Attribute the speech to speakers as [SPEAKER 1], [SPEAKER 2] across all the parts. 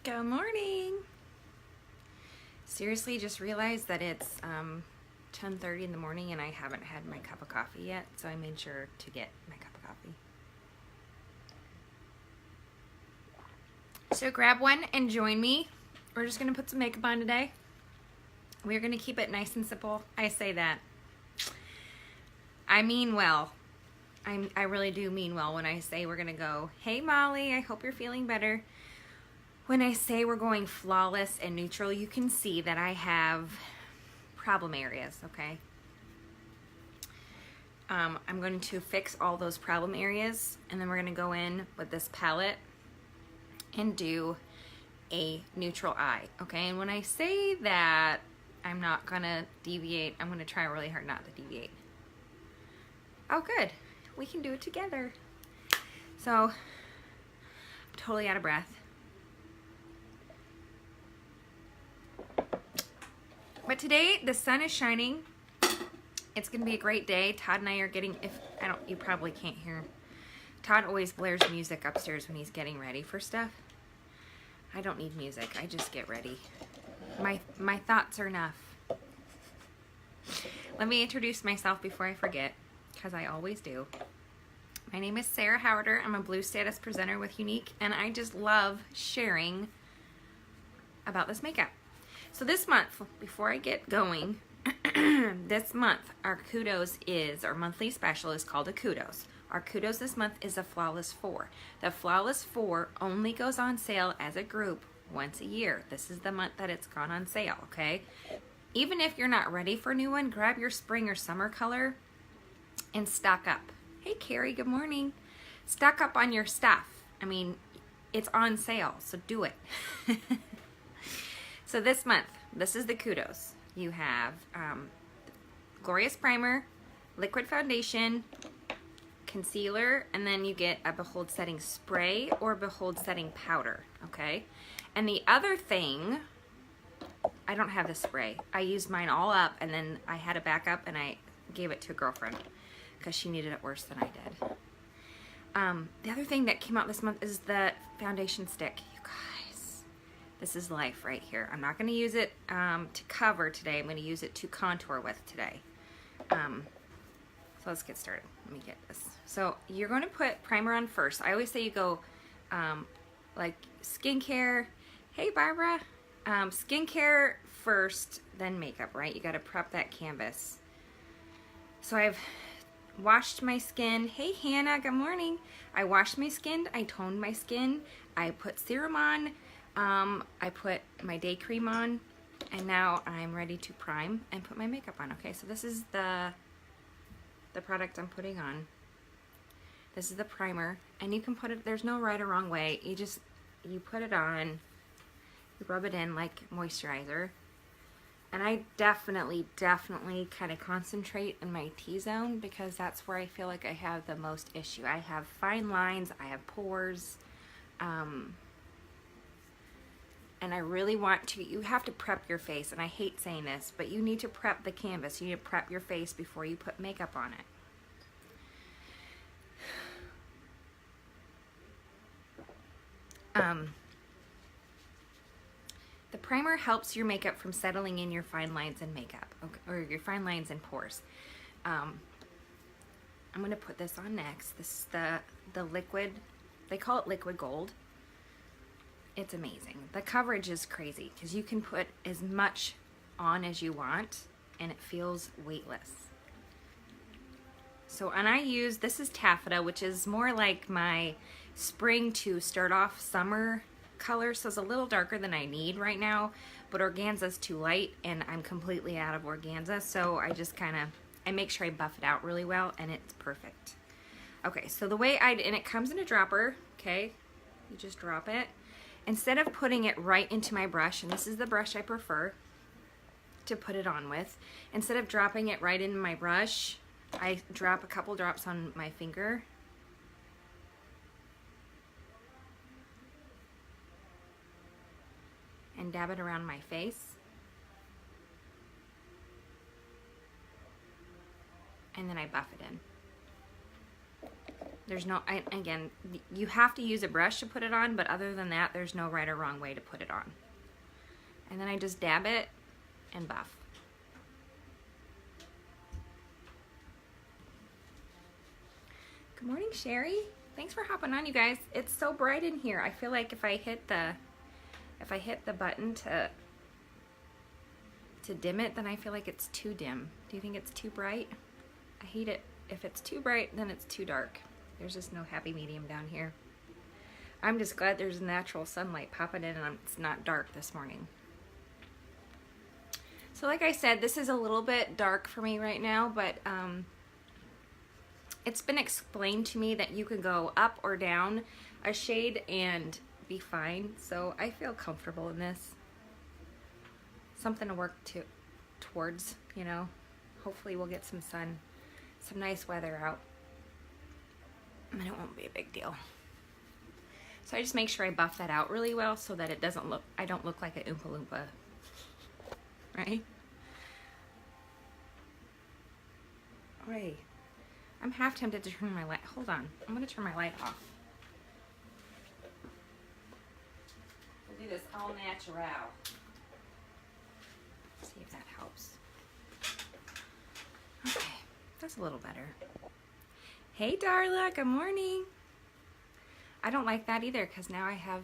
[SPEAKER 1] Good morning. Seriously, just realized that it's 10:30 in the morning and I haven't had my cup of coffee yet, so I made sure to get my cup of coffee. So grab one and join me. We're just going to put some makeup on today. We're going to keep it nice and simple. I say that. I mean well. I really do mean well when I say we're going to go, hey Molly, I hope you're feeling better. When I say we're going flawless and neutral, you can see that I have problem areas, okay? I'm going to fix all those problem areas, and then we're going to go in with this palette and do a neutral eye, okay? And when I say that I'm not going to deviate, I'm going to try really hard not to deviate. Oh, good. We can do it together. So, I'm totally out of breath. But today, the sun is shining. It's going to be a great day. Todd and I are getting, you probably can't hear. Todd always blares music upstairs when he's getting ready for stuff. I don't need music. I just get ready. My thoughts are enough. Let me introduce myself before I forget, because I always do. My name is Sarah Howarder. I'm a Blue Status presenter with Younique, and I just love sharing about this makeup. So this month, before I get going, this month our monthly special is called a Kudos. Our Kudos this month is a Flawless 4. The Flawless 4 only goes on sale as a group once a year. This is the month that it's gone on sale, okay? Even if you're not ready for a new one, grab your spring or summer color and stock up. Hey Carrie, good morning. Stock up on your stuff. I mean, it's on sale, so do it. So this month, this is the Kudos. You have Glorious Primer, Liquid Foundation, Concealer, and then you get a Behold Setting Spray or Behold Setting Powder, okay? And the other thing, I don't have the spray. I used mine all up, and then I had a backup, and I gave it to a girlfriend because she needed it worse than I did. The other thing that came out this month is the foundation stick. You guys, this is life right here. I'm not going to use it to cover today. I'm going to use it to contour with today. So let's get started. Let me get this. So you're going to put primer on first. I always say you go like skincare. Hey Barbara. Skincare first, then makeup, right? You got to prep that canvas. So I've washed my skin. Hey Hannah, good morning. I washed my skin. I toned my skin. I put serum on. I put my day cream on, and now I'm ready to prime and put my makeup on. Okay, so this is the product I'm putting on. This is the primer, and you can put it, there's no right or wrong way. You put it on, you rub it in like moisturizer. And I definitely kind of concentrate in my T-zone because that's where I feel like I have the most issue. I have fine lines, I have pores, and I really want to, you have to prep your face, and I hate saying this, but you need to prep the canvas. You need to prep your face before you put makeup on it. The primer helps your makeup from settling in your fine lines in makeup, okay, or your fine lines and pores. I'm going to put this on next. This is the liquid, they call it liquid gold. It's amazing. The coverage is crazy because you can put as much on as you want and it feels weightless. So, and I use, this is taffeta, which is more like my spring to start off summer color, so it's a little darker than I need right now, but organza's too light and I'm completely out of organza, so I just I make sure I buff it out really well and it's perfect. Okay, so the way and it comes in a dropper, okay? You just drop it. Instead of putting it right into my brush, and this is the brush I prefer to put it on with, instead of dropping it right in my brush, I drop a couple drops on my finger. And dab it around my face. And then I buff it in. There's no, again, you have to use a brush to put it on, but other than that, there's no right or wrong way to put it on. And then I just dab it and buff. Good morning, Sherry. Thanks for hopping on, you guys. It's so bright in here. I feel like if I hit the button to dim it, then I feel like it's too dim. Do you think it's too bright? I hate it. If it's too bright, then it's too dark. There's just no happy medium down here. I'm just glad there's natural sunlight popping in and it's not dark this morning. So like I said, this is a little bit dark for me right now, but it's been explained to me that you can go up or down a shade and be fine. So I feel comfortable in this. Something to work towards, you know. Hopefully we'll get some sun, some nice weather out. And it won't be a big deal. So I just make sure I buff that out really well so that it doesn't look, I don't look like an Oompa Loompa. Right? Right. I'm half tempted to turn my light. Hold on. I'm going to turn my light off. We'll do this all natural. See if that helps. Okay. That's a little better. Hey, Darla. Good morning. I don't like that either because now I have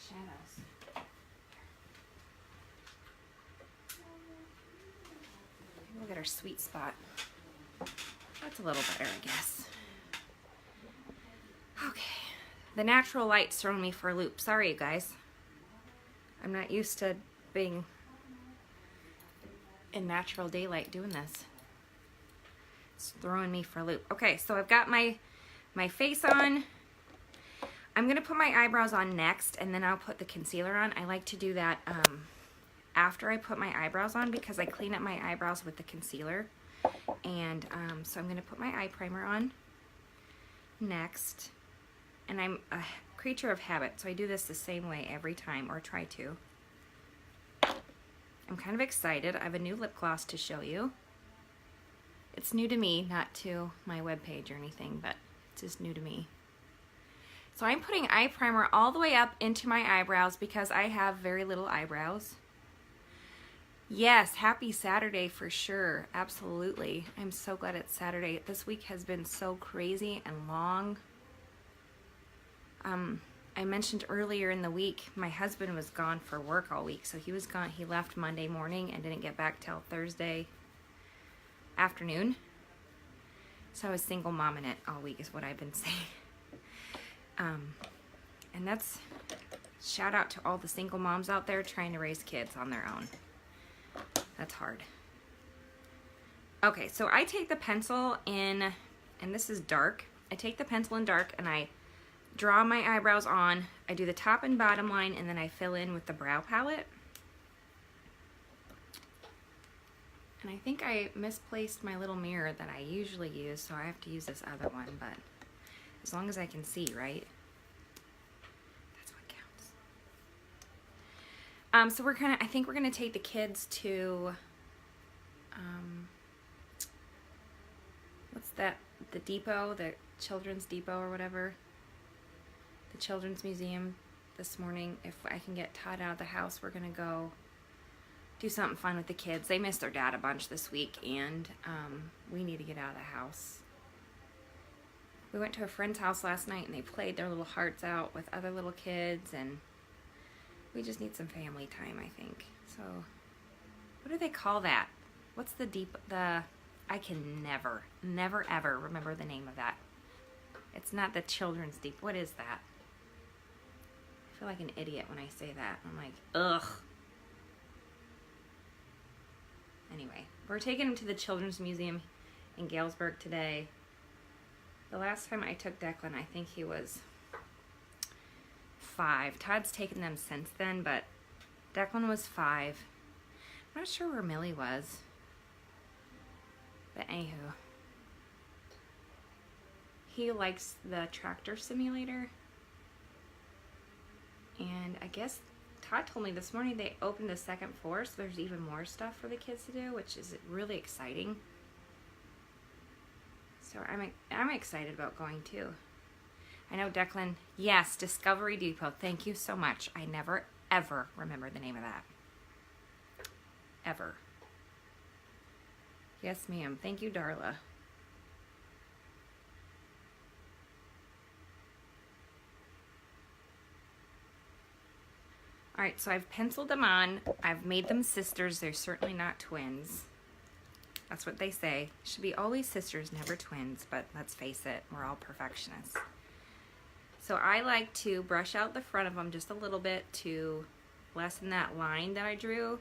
[SPEAKER 1] shadows. Look at our sweet spot. That's a little better, I guess. Okay. The natural light's throwing me for a loop. Sorry, you guys. I'm not used to being in natural daylight doing this. It's throwing me for a loop. Okay, so I've got my face on. I'm going to put my eyebrows on next, and then I'll put the concealer on. I like to do that after I put my eyebrows on because I clean up my eyebrows with the concealer. And so I'm going to put my eye primer on next. And I'm a creature of habit, so I do this the same way every time, or try to. I'm kind of excited. I have a new lip gloss to show you. It's new to me, not to my webpage or anything, but it's just new to me. So I'm putting eye primer all the way up into my eyebrows because I have very little eyebrows. Yes, happy Saturday for sure. Absolutely. I'm so glad it's Saturday. This week has been so crazy and long. I mentioned earlier in the week, my husband was gone for work all week. So he was gone. He left Monday morning and didn't get back till Thursday afternoon. So I was single momming it all week is what I've been saying. And that's shout out to all the single moms out there trying to raise kids on their own. That's hard. Okay, so I take the pencil in, and this is dark. I take the pencil in dark and I draw my eyebrows on. I do the top and bottom line and then I fill in with the brow palette. And I think I misplaced my little mirror that I usually use, so I have to use this other one, but as long as I can see, right? That's what counts. So I think we're gonna take the kids to, what's that, the depot, the Children's Depot or whatever, the Children's Museum this morning. If I can get Todd out of the house, we're gonna go do something fun with the kids. They missed their dad a bunch this week, and we need to get out of the house. We went to a friend's house last night, and they played their little hearts out with other little kids, and we just need some family time, I think. So, what do they call that? What's I can never ever remember the name of that. It's not the Children's Deep. What is that? I feel like an idiot when I say that. I'm like, ugh. Anyway, we're taking him to the Children's Museum in Galesburg today. The last time I took Declan, I think he was 5. Todd's taken them since then, but Declan was 5. I'm not sure where Millie was. But anywho. He likes the tractor simulator. And I guess Todd told me this morning they opened the second floor, so there's even more stuff for the kids to do, which is really exciting. So I'm excited about going too. I know Declan, yes, Discovery Depot. Thank you so much. I never ever remember the name of that. Ever. Yes, ma'am. Thank you, Darla. All right, so I've penciled them on. I've made them sisters. They're certainly not twins. That's what they say. Should be always sisters, never twins, but let's face it, we're all perfectionists. So I like to brush out the front of them just a little bit to lessen that line that I drew.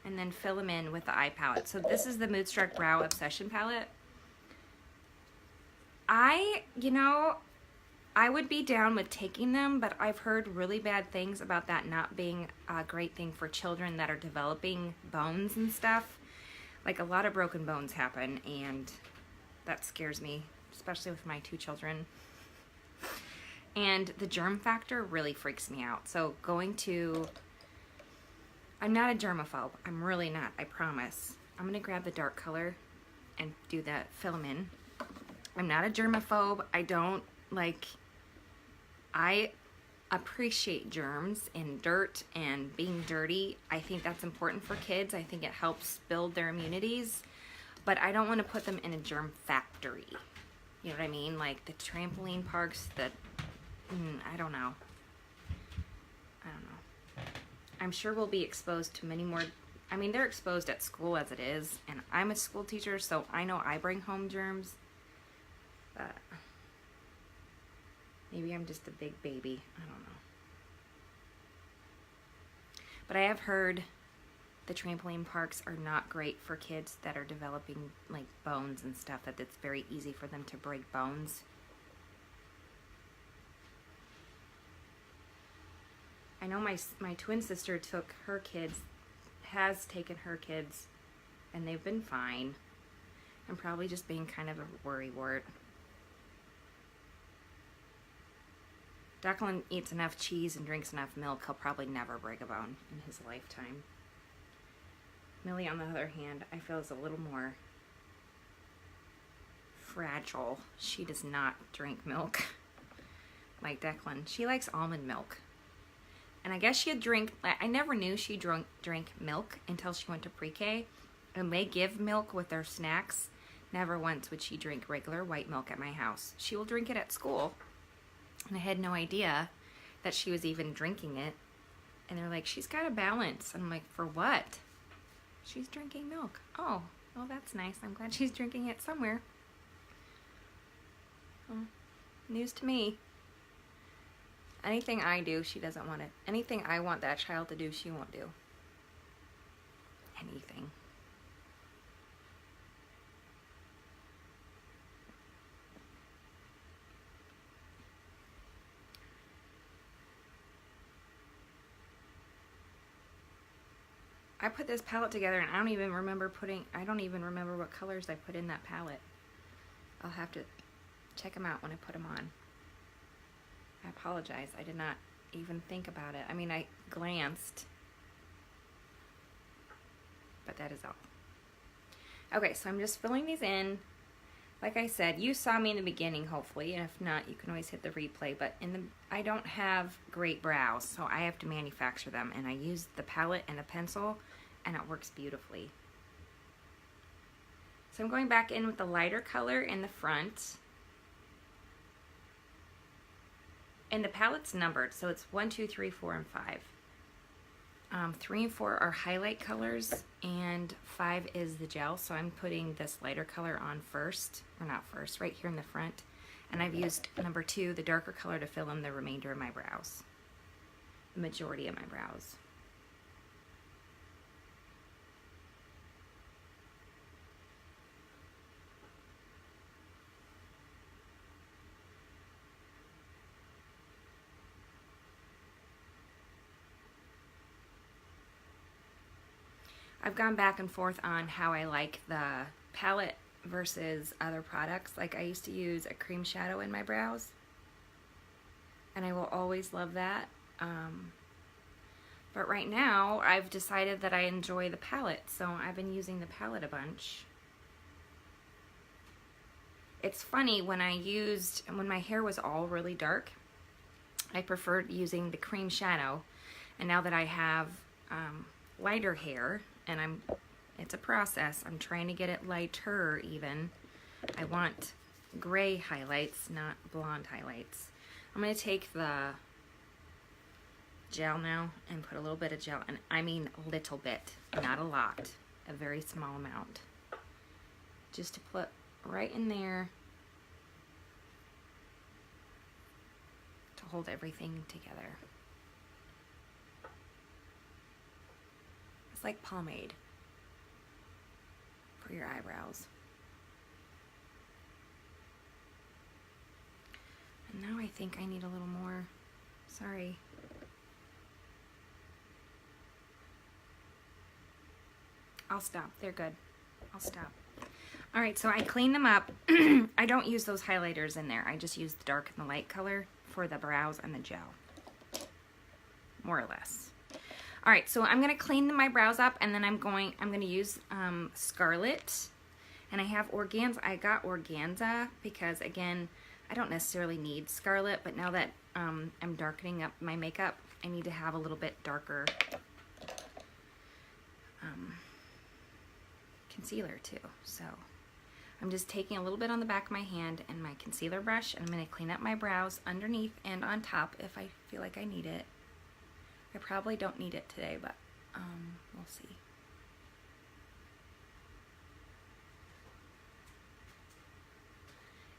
[SPEAKER 1] And then fill them in with the eye palette. So this is the Moodstruck Brow Obsession palette. I would be down with taking them, but I've heard really bad things about that not being a great thing for children that are developing bones and stuff. Like, a lot of broken bones happen, and that scares me, especially with my 2 children. And the germ factor really freaks me out. So I'm not a germaphobe. I'm really not, I promise. I'm gonna grab the dark color and do that, fill them in. I'm not a germaphobe. I appreciate germs and dirt and being dirty. I think that's important for kids. I think it helps build their immunities, but I don't want to put them in a germ factory. You know what I mean? Like the trampoline parks that, I don't know. I'm sure we'll be exposed to many more. I mean, they're exposed at school as it is, and I'm a school teacher, so I know I bring home germs. But maybe I'm just a big baby. I don't know. But I have heard the trampoline parks are not great for kids that are developing like bones and stuff, that it's very easy for them to break bones. I know my twin sister has taken her kids, and they've been fine. I'm probably just being kind of a worrywart. Declan eats enough cheese and drinks enough milk, he'll probably never break a bone in his lifetime. Millie, on the other hand, I feel is a little more fragile. She does not drink milk like Declan. She likes almond milk. And I guess she'd drink, I never knew she drank milk until she went to pre-K. And they give milk with their snacks. Never once would she drink regular white milk at my house. She will drink it at school. And I had no idea that she was even drinking it. And they're like, she's got a balance. And I'm like, for what? She's drinking milk. Oh, well, that's nice. I'm glad she's drinking it somewhere. Well, news to me. Anything I do, she doesn't want it. Anything I want that child to do, she won't do. Anything. I put this palette together and I don't even remember what colors I put in that palette. I'll have to check them out when I put them on. I apologize. I did not even think about it. I mean, I glanced, but that is all. Okay, so I'm just filling these in. Like I said, you saw me in the beginning, hopefully, and if not, you can always hit the replay, but I don't have great brows, so I have to manufacture them, and I use the palette and a pencil, and it works beautifully. So I'm going back in with the lighter color in the front. And the palette's numbered, so it's 1, 2, 3, 4, and 5. 3 and 4 are highlight colors, and 5 is the gel, so I'm putting this lighter color on first, or not first, right here in the front. And I've used number 2, the darker color, to fill in the remainder of my brows, the majority of my brows. I've gone back and forth on how I like the palette versus other products. Like, I used to use a cream shadow in my brows, and I will always love that. But right now, I've decided that I enjoy the palette, so I've been using the palette a bunch. It's funny, when my hair was all really dark, I preferred using the cream shadow. And now that I have lighter hair, and it's a process, I'm trying to get it lighter even. I want gray highlights, not blonde highlights. I'm going to take the gel now and put a little bit of gel, and I mean a little bit, not a lot, a very small amount. Just to put right in there to hold everything together. It's like pomade for your eyebrows. And now I think I need a little more. Sorry. I'll stop. They're good. I'll stop. All right, so I cleaned them up. I don't use those highlighters in there. I just use the dark and the light color for the brows and the gel, more or less. All right, so I'm gonna clean my brows up, and then I'm gonna use Scarlet, and I have organza. I got organza because, again, I don't necessarily need Scarlet, but now that I'm darkening up my makeup, I need to have a little bit darker concealer too. So I'm just taking a little bit on the back of my hand and my concealer brush, and I'm going to clean up my brows underneath and on top if I feel like I need it. I probably don't need it today, but we'll see.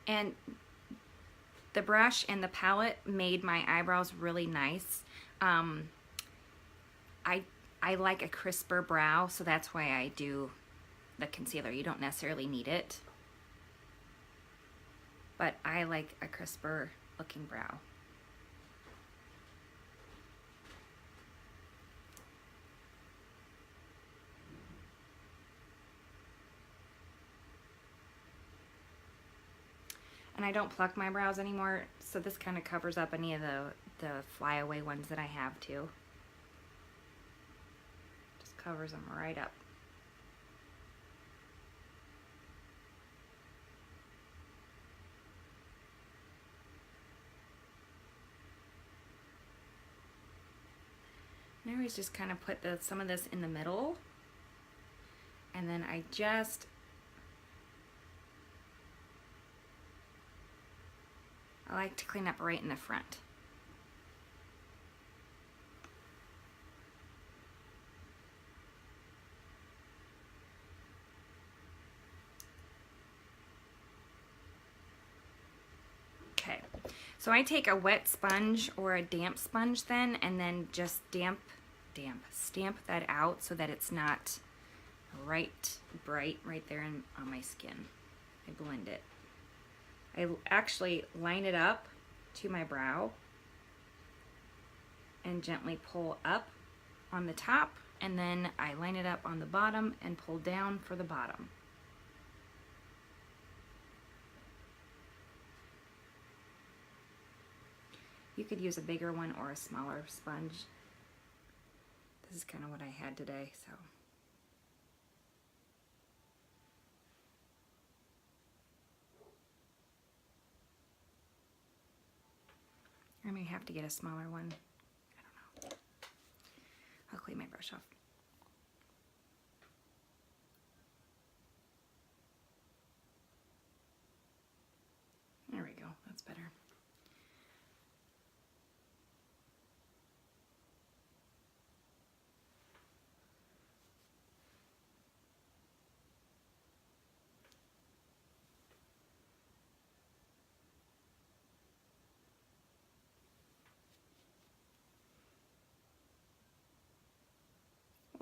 [SPEAKER 1] And the brush and the palette made my eyebrows really nice. I like a crisper brow, so that's why I do the concealer. You don't necessarily need it, but I like a crisper looking brow. And I don't pluck my brows anymore, so this kind of covers up any of the flyaway ones that I have too. Just covers them right up. I always just kind of put some of this in the middle, and then I like to clean up right in the front. Okay, so I take a wet sponge or a damp sponge then, and then just stamp that out so that it's not bright right there on my skin. I blend it. I actually line it up to my brow and gently pull up on the top, and then I line it up on the bottom and pull down for the bottom. You could use a bigger one or a smaller sponge. This is kind of what I had today, so. I may have to get a smaller one. I don't know. I'll clean my brush off. There we go. That's better.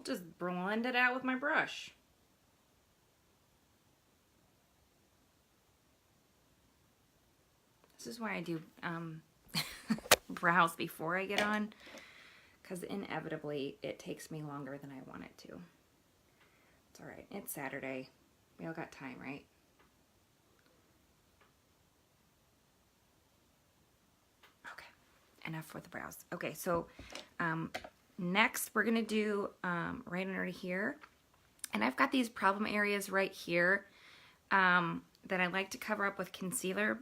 [SPEAKER 1] Just blend it out with my brush. This is why I do brows before I get on, because inevitably it takes me longer than I want it to. It's all right. It's Saturday. We all got time, right? Okay. Enough with the brows. Okay, so next, we're gonna do right under here, and I've got these problem areas right here. that I like to cover up with concealer,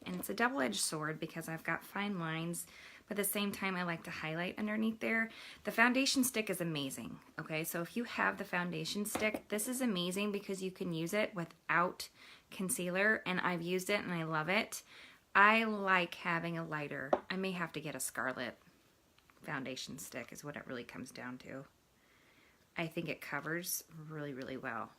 [SPEAKER 1] and it's a double-edged sword because I've got fine lines, but at the same time I like to highlight underneath there. The foundation stick is amazing, okay? So if you have the foundation stick, this is amazing because you can use it without concealer, and I've used it and I love it. I like having a lighter. I may have to get a Scarlet foundation stick is what it really comes down to. I think it covers really, really well.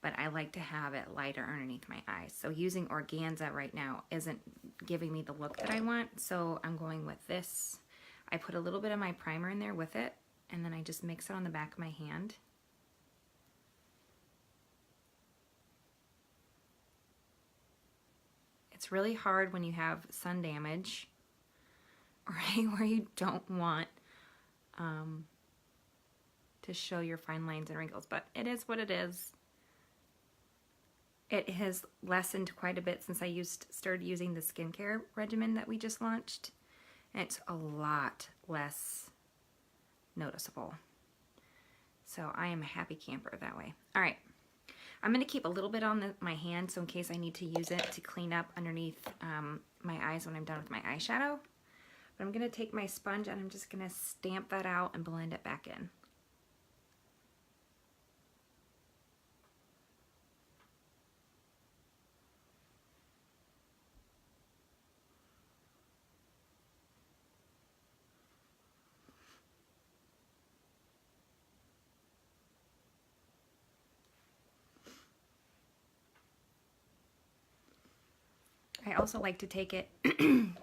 [SPEAKER 1] But I like to have it lighter underneath my eyes. So using organza right now isn't giving me the look that I want, so I'm going with this. I put a little bit of my primer in there with it, and then I just mix it on the back of my hand. It's really hard when you have sun damage, right, where you don't want to show your fine lines and wrinkles, but it is what it is. It has lessened quite a bit since I started using the skincare regimen that we just launched, and it's a lot less noticeable. So I am a happy camper that way. All right, I'm going to keep a little bit on my hand so in case I need to use it to clean up underneath my eyes when I'm done with my eyeshadow. But I'm going to take my sponge and I'm just going to stamp that out and blend it back in. I also like to take it and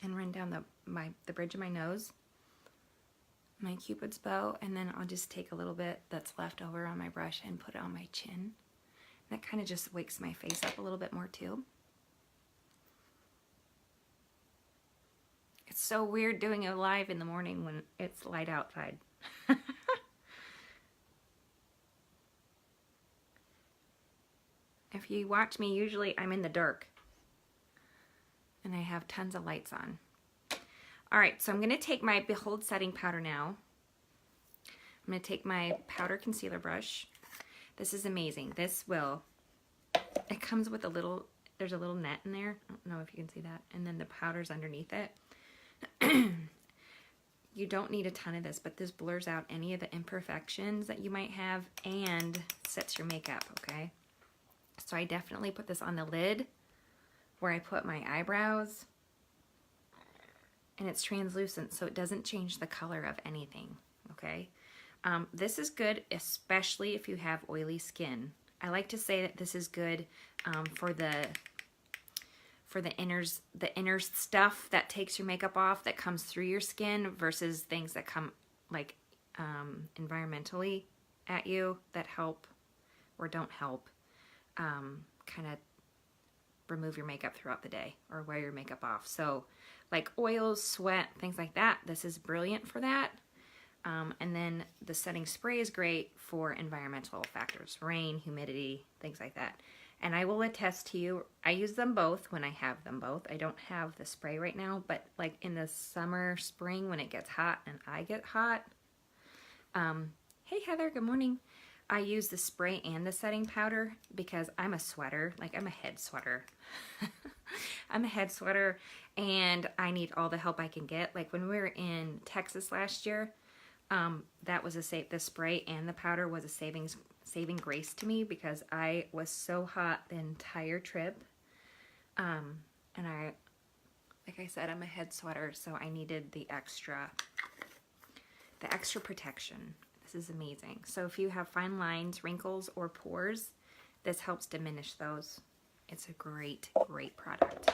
[SPEAKER 1] run down the bridge of my nose, my Cupid's bow, and then I'll just take a little bit that's left over on my brush and put it on my chin. That kind of just wakes my face up a little bit more too. It's so weird doing it live in the morning when it's light outside. If you watch me, usually I'm in the dark. And I have tons of lights on. All right, so I'm going to take my Behold setting powder now. I'm going to take my powder concealer brush. This is amazing. It comes with there's a little net in there. I don't know if you can see that. And then the powder's underneath it. You don't need a ton of this, but this blurs out any of the imperfections that you might have and sets your makeup, okay? So I definitely put this on the lid where I put my eyebrows, and it's translucent so it doesn't change the color of anything, okay? This is good especially if you have oily skin. I like to say that this is good for the inner stuff that takes your makeup off that comes through your skin versus things that come like environmentally at you that help or don't help kind of remove your makeup throughout the day or wear your makeup off. So like oils, sweat, things like that, this is brilliant for that. And then the setting spray is great for environmental factors, rain, humidity, things like that. And I will attest to you, I use them both when I have them both. I don't have the spray right now, but like in the summer, spring, when it gets hot and I get hot. Hey Heather, good morning. I use the spray and the setting powder because I'm a sweater, like I'm a head sweater. I'm a head sweater and I need all the help I can get. Like when we were in Texas last year, that was the spray and the powder was a saving grace to me because I was so hot the entire trip. And like I said, I'm a head sweater, so I needed the extra protection. This is amazing. So if you have fine lines, wrinkles, or pores, this helps diminish those. It's a great, great product.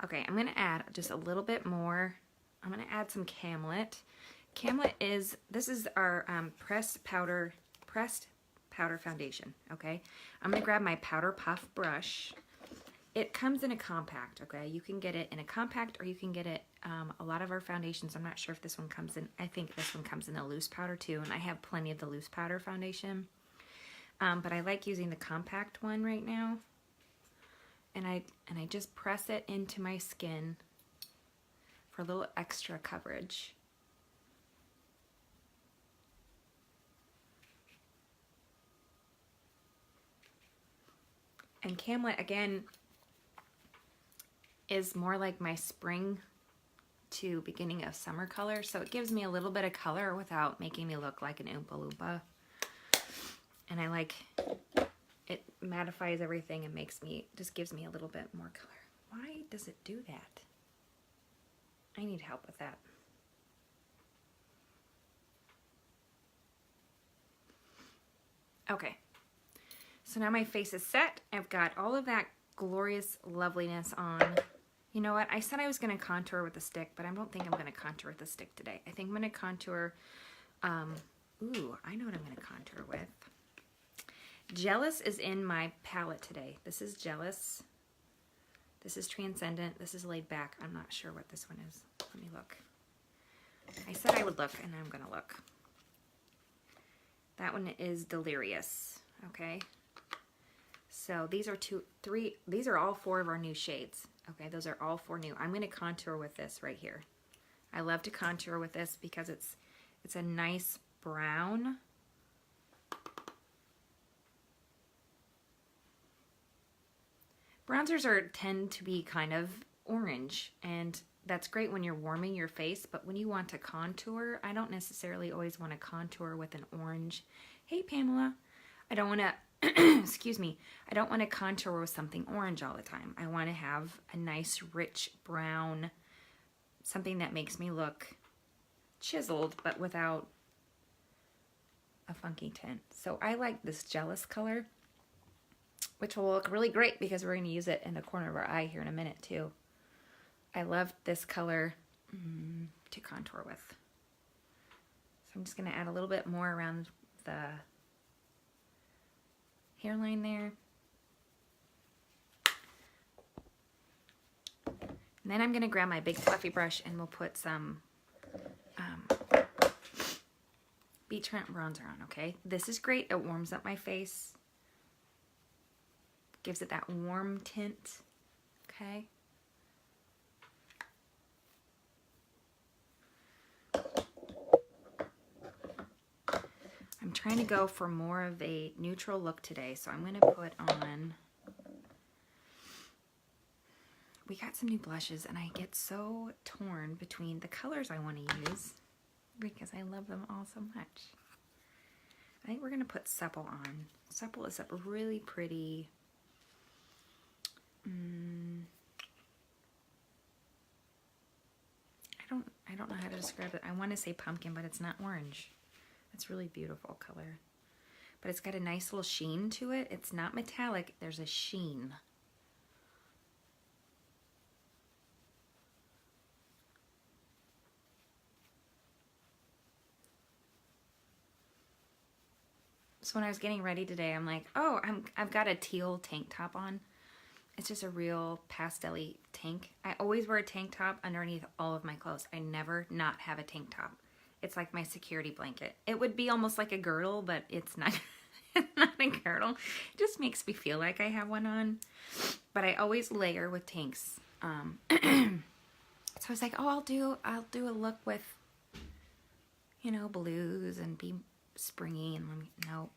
[SPEAKER 1] Okay, I'm going to add just a little bit more. I'm going to add some Camlet. Camlet this is our pressed powder foundation, okay? I'm going to grab my Powder Puff brush. It comes in a compact, okay? You can get it in a compact or you can get it, a lot of our foundations, I'm not sure if this one comes in, I think this one comes in a loose powder too, and I have plenty of the loose powder foundation. But I like using the compact one right now. And I just press it into my skin for a little extra coverage. And Camlet, again, is more like my spring to beginning of summer color. So it gives me a little bit of color without making me look like an Oompa Loompa. And I like, it mattifies everything and just gives me a little bit more color. Why does it do that? I need help with that. Okay, so now my face is set. I've got all of that glorious loveliness on. You know what? I said I was going to contour with a stick, but I don't think I'm going to contour with a stick today. I think I'm going to contour, ooh, I know what I'm going to contour with. Jealous is in my palette today. This is Jealous. This is Transcendent. This is Laid Back. I'm not sure what this one is. Let me look. I said I would look, and I'm going to look. That one is Delirious, okay? So these are these are all 4 of our new shades. Okay, those are all 4 new. I'm gonna contour with this right here. I love to contour with this because it's a nice brown. Bronzers tend to be kind of orange, and that's great when you're warming your face, but when you want to contour, I don't necessarily always want to contour with an orange. Hey, Pamela. I don't want to, excuse me, I don't want to contour with something orange all the time. I want to have a nice, rich brown, something that makes me look chiseled, but without a funky tint. So I like this Jealous color, which will look really great because we're going to use it in the corner of our eye here in a minute, too. I love this color to contour with. So I'm just going to add a little bit more around the hairline there. And then I'm going to grab my big fluffy brush and we'll put some Beachfront bronzer on, okay? This is great. It warms up my face. Gives it that warm tint, okay? I'm trying to go for more of a neutral look today, so I'm going to put on, we got some new blushes, and I get so torn between the colors I want to use because I love them all so much. I think we're going to put Supple on. Supple is a really pretty, I don't know how to describe it. I want to say pumpkin, but it's not orange. It's really beautiful color. But it's got a nice little sheen to it. It's not metallic. There's a sheen. So when I was getting ready today, I'm like, oh, I've got a teal tank top on. It's just a real pastel-y tank. I always wear a tank top underneath all of my clothes. I never not have a tank top. It's like my security blanket. It would be almost like a girdle, but it's not, it's not a girdle. It just makes me feel like I have one on. But I always layer with tanks. So I was like, oh, I'll do a look with, you know, blues and be springy. And no.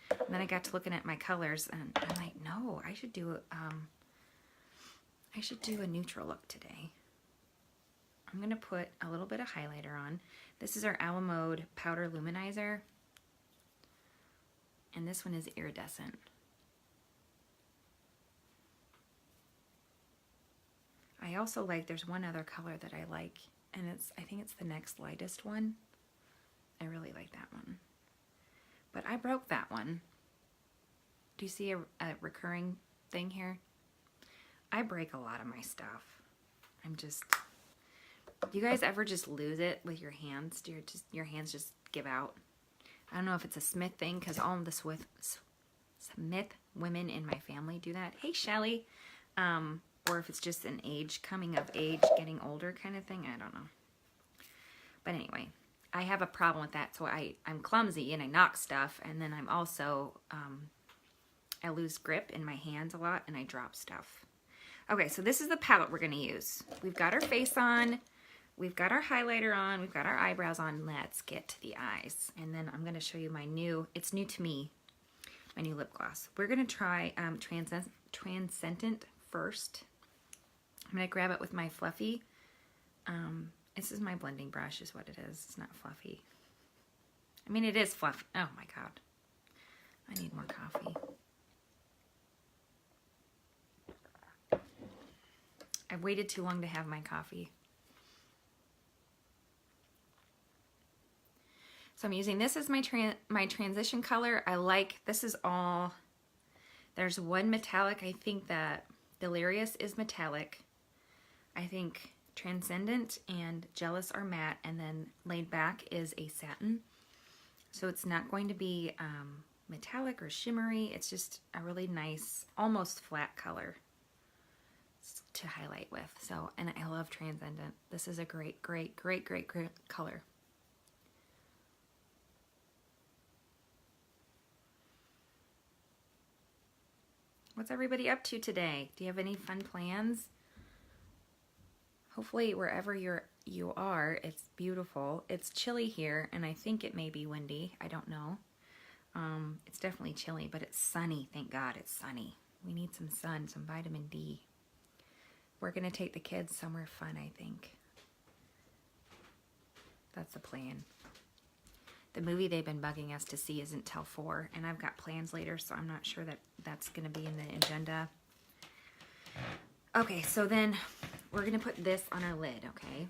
[SPEAKER 1] And then I got to looking at my colors, and I'm like, no, I should do a neutral look today. I'm going to put a little bit of highlighter on. This is our Aloe Mode Powder Luminizer. And this one is iridescent. I also like, there's one other color that I like, and I think it's the next lightest one. I really like that one. But I broke that one. Do you see a recurring thing here? I break a lot of my stuff. Do you guys ever just lose it with your hands? Do your hands just give out? I don't know if it's a Smith thing, because all of the Smith women in my family do that. Hey, Shelly. Or if it's just an coming of age, getting older kind of thing. I don't know. But anyway, I have a problem with that. So I'm clumsy and I knock stuff. And then I'm also, I lose grip in my hands a lot and I drop stuff. Okay, so this is the palette we're going to use. We've got our face on. We've got our highlighter on. We've got our eyebrows on. Let's get to the eyes. And then I'm going to show you my it's new to me. my new lip gloss. We're going to try Transcendent first. I'm going to grab it with my fluffy. This is my blending brush is what it is. It's not fluffy. I mean, it is fluffy. Oh my God. I need more coffee. I've waited too long to have my coffee. So I'm using this as my transition color. I like, this is all, there's one metallic. I think that Delirious is metallic. I think Transcendent and Jealous are matte, and then Laid Back is a satin. So it's not going to be metallic or shimmery. It's just a really nice, almost flat color to highlight with. So, and I love Transcendent. This is a great, great, great, great, great color. What's everybody up to today? Do you have any fun plans? Hopefully wherever you are, it's beautiful. It's chilly here, and I think it may be windy. I don't know. It's definitely chilly, but it's sunny. Thank God it's sunny. We need some sun, some vitamin D. We're going to take the kids somewhere fun, I think. That's the plan. The movie they've been bugging us to see isn't till 4, and I've got plans later, so I'm not sure that that's going to be in the agenda. Okay, so then we're going to put this on our lid, okay?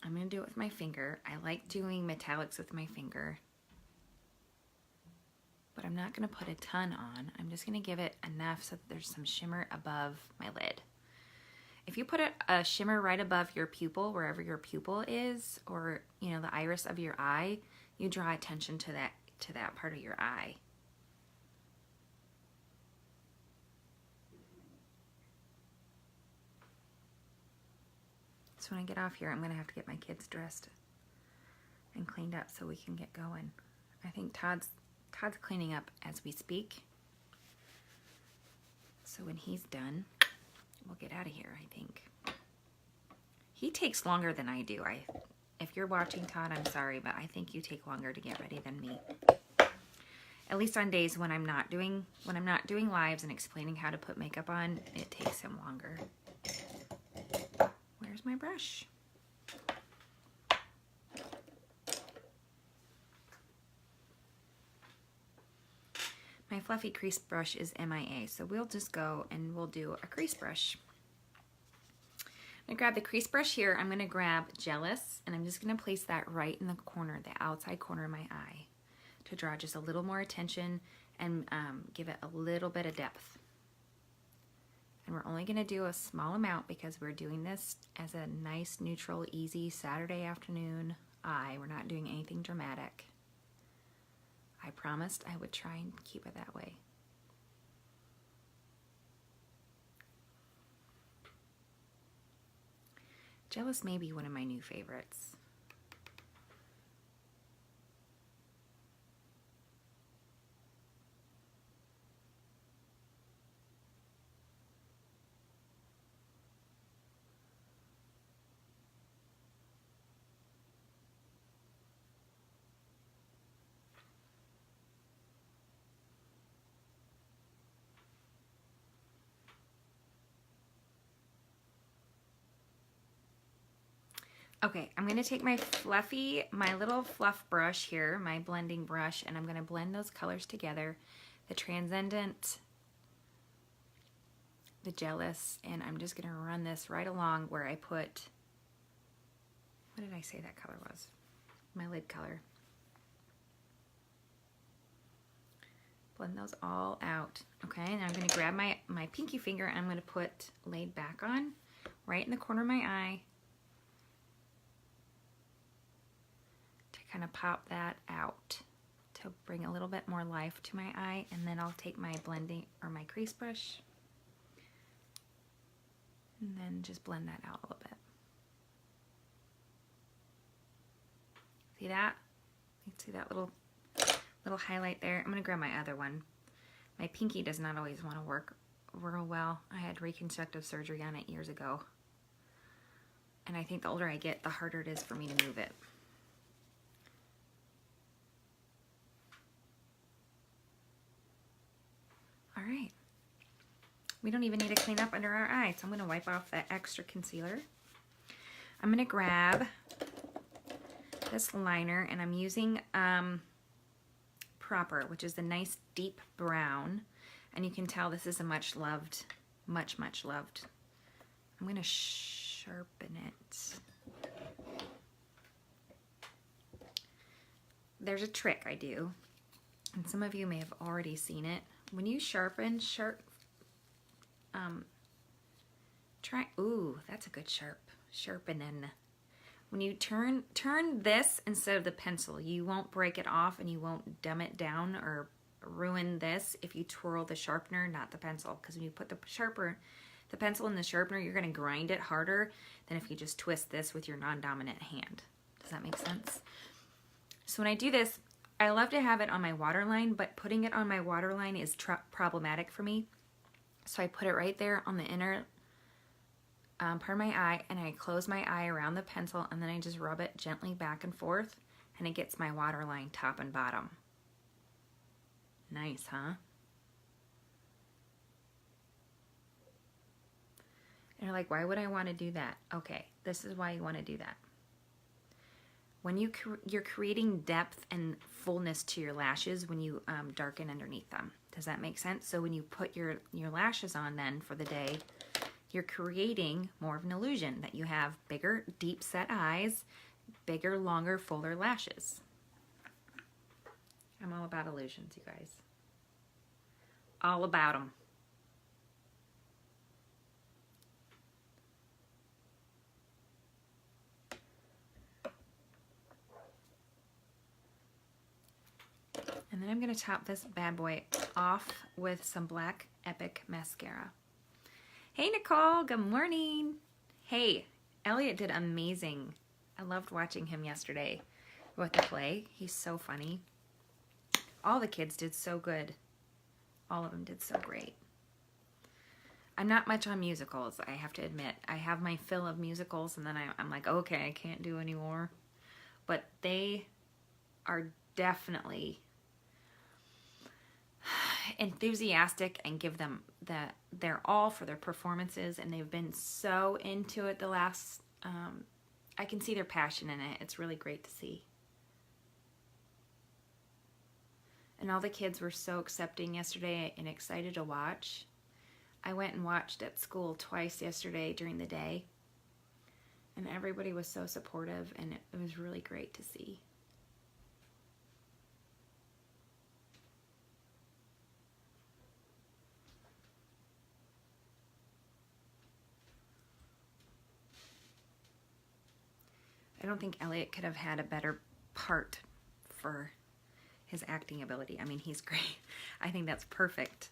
[SPEAKER 1] I'm going to do it with my finger. I like doing metallics with my finger, but I'm not going to put a ton on. I'm just going to give it enough so that there's some shimmer above my lid. If you put a shimmer right above your pupil, wherever your pupil is, or you know, the iris of your eye, you draw attention to that part of your eye. So when I get off here, I'm going to have to get my kids dressed and cleaned up so we can get going. I think Todd's cleaning up as we speak. So when he's done, we'll get out of here, I think. He takes longer than I do. If you're watching, Todd, I'm sorry, but I think you take longer to get ready than me. At least on days when I'm not doing lives and explaining how to put makeup on, it takes him longer. Where's my brush? My fluffy crease brush is MIA, so we'll just go and we'll do a crease brush. I'm going to grab the crease brush here. I'm going to grab Jealous, and I'm just going to place that right in the corner, the outside corner of my eye, to draw just a little more attention and give it a little bit of depth. And we're only going to do a small amount because we're doing this as a nice, neutral, easy Saturday afternoon eye. We're not doing anything dramatic. I promised I would try and keep it that way. Jealous may be one of my new favorites. Okay, I'm going to take my little fluff brush here, my blending brush, and I'm going to blend those colors together. The Transcendent, the Jealous, and I'm just going to run this right along where I put, what did I say that color was? My lid color. Blend those all out, okay? And I'm going to grab my pinky finger and I'm going to put Laid Back on right in the corner of my eye. Kind of pop that out to bring a little bit more life to my eye, and then I'll take my blending or my crease brush and then just blend that out a little bit. See that? You see that little highlight there? I'm going to grab my other one. My pinky does not always want to work real well. I had reconstructive surgery on it years ago, and I think the older I get, the harder it is for me to move it. All right. We don't even need to clean up under our eyes. So I'm gonna wipe off that extra concealer. I'm gonna grab this liner, and I'm using Proper, which is the nice deep brown. And you can tell this is a much loved. I'm gonna sharpen it. There's a trick I do, and some of you may have already seen it. When you sharpen, ooh, that's a good sharpening. When you turn this instead of the pencil, you won't break it off and you won't dumb it down or ruin this if you twirl the sharpener, not the pencil. Because when you put the pencil in the sharpener, you're going to grind it harder than if you just twist this with your non-dominant hand. Does that make sense? So when I do this, I love to have it on my waterline, but putting it on my waterline is problematic for me. So I put it right there on the inner part of my eye, and I close my eye around the pencil, and then I just rub it gently back and forth, and it gets my waterline top and bottom. Nice, huh? And you're like, why would I want to do that? Okay, this is why you want to do that. When you're creating depth and fullness to your lashes when you darken underneath them. Does that make sense? So when you put your lashes on then for the day, you're creating more of an illusion that you have bigger, deep set eyes, bigger, longer, fuller lashes. I'm all about illusions, you guys. All about them. And then I'm going to top this bad boy off with some Black Epic mascara. Hey, Nicole. Good morning. Hey, Elliot did amazing. I loved watching him yesterday with the play. He's so funny. All the kids did so good. All of them did so great. I'm not much on musicals, I have to admit. I have my fill of musicals, and then I'm like, okay, I can't do any more. But they are definitely enthusiastic and give them their all for their performances, and they've been so into it the last I can see their passion in it. It's really great to see. And all the kids were so accepting yesterday and excited to watch. I went and watched at school twice yesterday during the day, and everybody was so supportive, and it was really great to see. I don't think Elliot could have had a better part for his acting ability. I mean, he's great. I think that's perfect.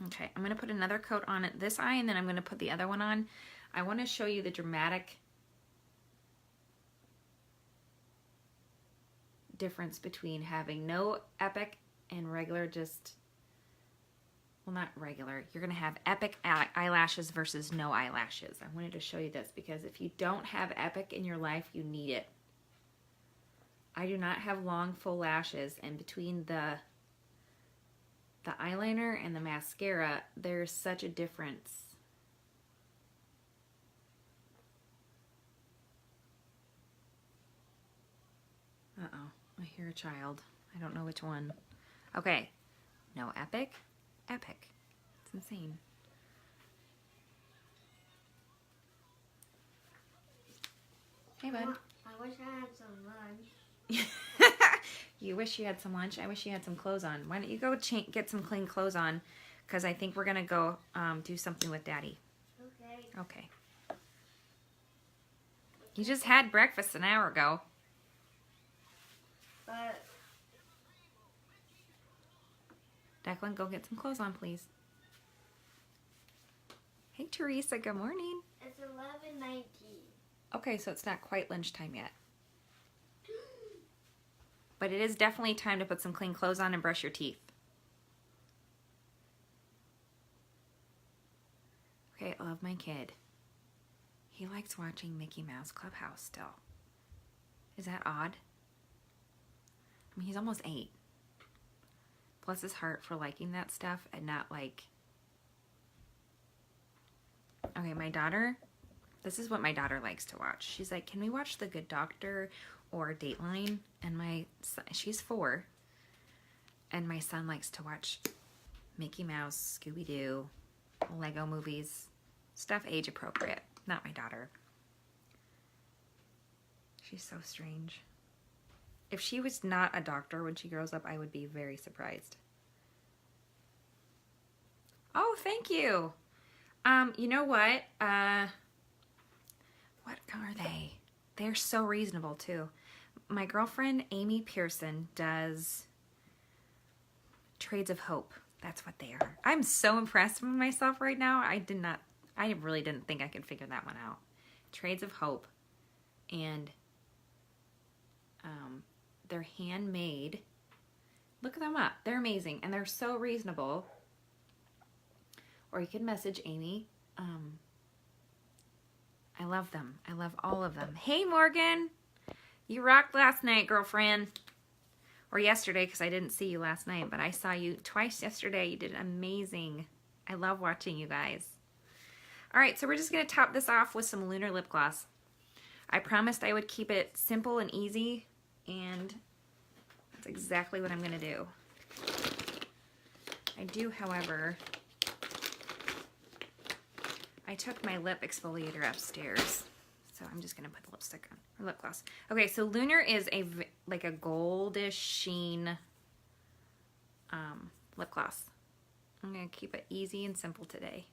[SPEAKER 1] Okay, I'm going to put another coat on this eye, and then I'm going to put the other one on. I want to show you the dramatic difference between having no Epic and regular, well, not regular. You're going to have Epic eyelashes versus no eyelashes. I wanted to show you this because if you don't have Epic in your life, you need it. I do not have long, full lashes, and between the eyeliner and the mascara, there's such a difference. Uh-oh, I hear a child. I don't know which one. Okay, no Epic, Epic. It's insane. Hey, bud.
[SPEAKER 2] I wish I had some lunch.
[SPEAKER 1] You wish you had some lunch? I wish you had some clothes on. Why don't you go get some clean clothes on? Because I think we're going to go do something with Daddy.
[SPEAKER 2] Okay.
[SPEAKER 1] Okay. You just had breakfast an hour ago.
[SPEAKER 2] But
[SPEAKER 1] Declan, go get some clothes on, please. Hey, Teresa, good morning.
[SPEAKER 2] it's 11:19.
[SPEAKER 1] Okay, so it's not quite lunchtime yet. But it is definitely time to put some clean clothes on and brush your teeth. Okay, I love my kid. He likes watching Mickey Mouse Clubhouse still. Is that odd? I mean, he's almost 8. Bless his heart for liking that stuff and not like... Okay, my daughter, this is what my daughter likes to watch. She's like, can we watch The Good Doctor or Dateline? And my son, she's 4, and my son likes to watch Mickey Mouse, Scooby-Doo, Lego movies, stuff age appropriate. Not my daughter. She's so strange. If she was not a doctor when she grows up, I would be very surprised. Oh, thank you. You know what? What are they? They're so reasonable too. My girlfriend, Amy Pearson, does Trades of Hope. That's what they are. I'm so impressed with myself right now. I really didn't think I could figure that one out. Trades of Hope. And they're handmade. Look them up. They're amazing. And they're so reasonable. Or you can message Amy. I love them. I love all of them. Hey, Morgan. You rocked last night, girlfriend. Or yesterday, because I didn't see you last night. But I saw you twice yesterday. You did amazing. I love watching you guys. All right, so we're just going to top this off with some Lunar lip gloss. I promised I would keep it simple and easy. And that's exactly what I'm going to do. I do, however... I took my lip exfoliator upstairs, so I'm just going to put the lipstick on, or lip gloss. Okay, so Lunar is like a goldish sheen lip gloss. I'm going to keep it easy and simple today.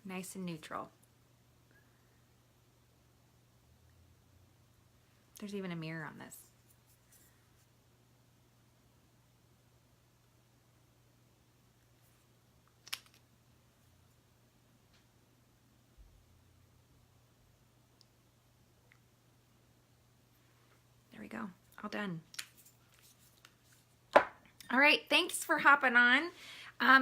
[SPEAKER 1] Nice and neutral. There's even a mirror on this. There we go. All done. All right. Thanks for hopping on.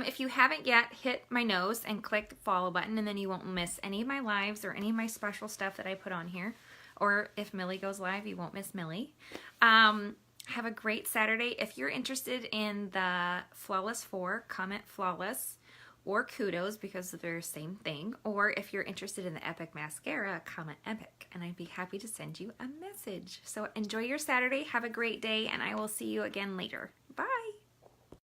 [SPEAKER 1] If you haven't yet, hit my nose and click the follow button, and then you won't miss any of my lives or any of my special stuff that I put on here. Or if Millie goes live, you won't miss Millie. Have a great Saturday. If you're interested in the Flawless 4, comment Flawless or Kudos because they're the same thing. Or if you're interested in the Epic Mascara, comment Epic, and I'd be happy to send you a message. So enjoy your Saturday. Have a great day, and I will see you again later.